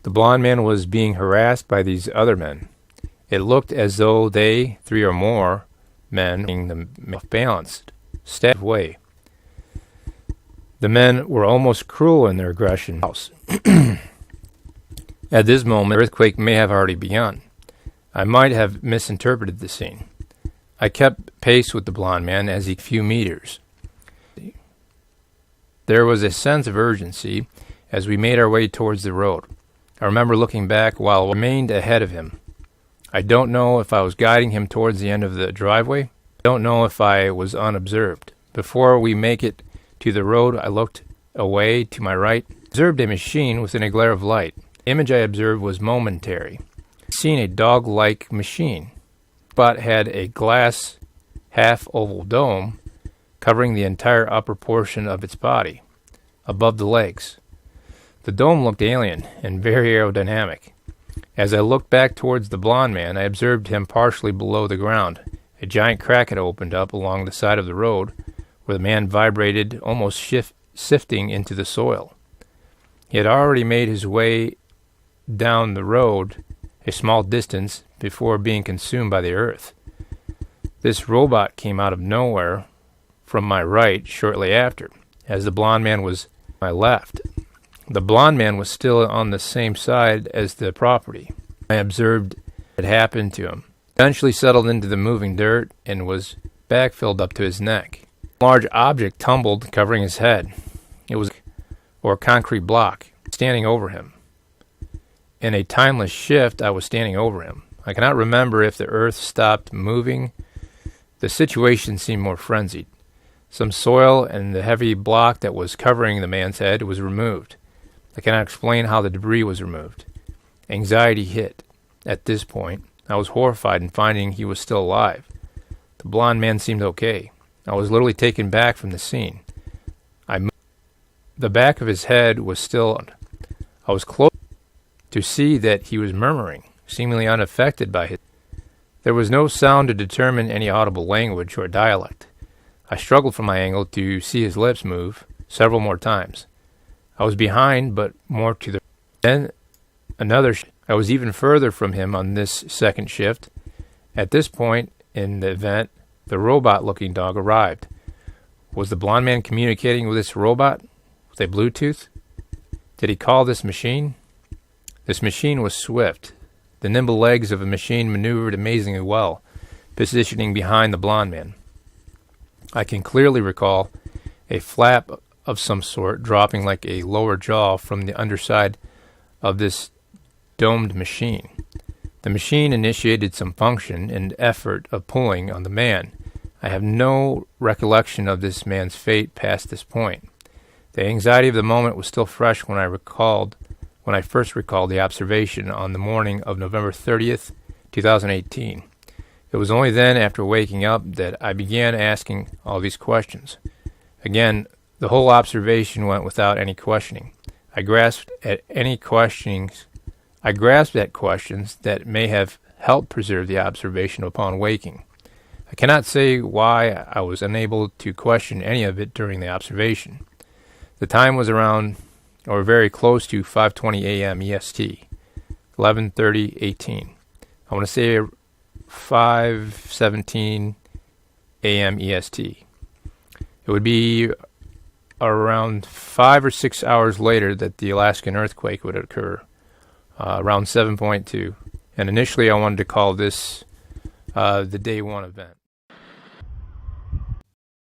The blond man was being harassed by these other men. It looked as though they, 3 or more men, being the balanced, stabbed way. The men were almost cruel in their aggression. At this moment, the earthquake may have already begun. I might have misinterpreted the scene. I kept pace with the blond man as he few meters. There was a sense of urgency as we made our way towards the road. I remember looking back while I remained ahead of him. I don't know if I was guiding him towards the end of the driveway. I don't know if I was unobserved. Before we make it to the road, I looked away to my right, observed a machine within a glare of light. The image I observed was momentary. I seen a dog-like machine, but had a glass half-oval dome covering the entire upper portion of its body, above the legs. The dome looked alien and very aerodynamic. As I looked back towards the blond man, I observed him partially below the ground. A giant crack had opened up along the side of the road, where the man vibrated, almost sifting into the soil. He had already made his way down the road a small distance before being consumed by the earth. This robot came out of nowhere from my right shortly after, as the blond man was on my left. The blond man was still on the same side as the property. I observed what had happened to him. Eventually settled into the moving dirt and was backfilled up to his neck. A large object tumbled, covering his head. It was a concrete block standing over him. In a timeless shift, I was standing over him. I cannot remember if the earth stopped moving. The situation seemed more frenzied. Some soil and the heavy block that was covering the man's head was removed. I cannot explain how the debris was removed. Anxiety hit. At this point, I was horrified in finding he was still alive. The blond man seemed okay. I was literally taken back from the scene. The back of his head was still. I was close to see that he was murmuring, seemingly unaffected by his. There was no sound to determine any audible language or dialect. I struggled from my angle to see his lips move several more times. I was behind, but more to the. Then another. I was even further from him on this second shift. At this point in the event, the robot-looking dog arrived. Was the blond man communicating with this robot with a Bluetooth? Did he call this machine? This machine was swift. The nimble legs of a machine maneuvered amazingly well, positioning behind the blond man. I can clearly recall a flap of some sort dropping like a lower jaw from the underside of this domed machine. The machine initiated some function and effort of pulling on the man. I have no recollection of this man's fate past this point. The anxiety of the moment was still fresh when I first recalled the observation on the morning of November 30th, 2018. It was only then, after waking up, that I began asking all these questions. Again, the whole observation went without any questioning. I grasped at questions that may have helped preserve the observation upon waking. I cannot say why I was unable to question any of it during the observation. The time was around, or very close to, 5:20 a.m. EST, 11:30:18. I want to say 5:17 a.m. EST. It would be around 5 or 6 hours later that the Alaskan earthquake would occur, around 7.2. And initially I wanted to call this the day 1 event.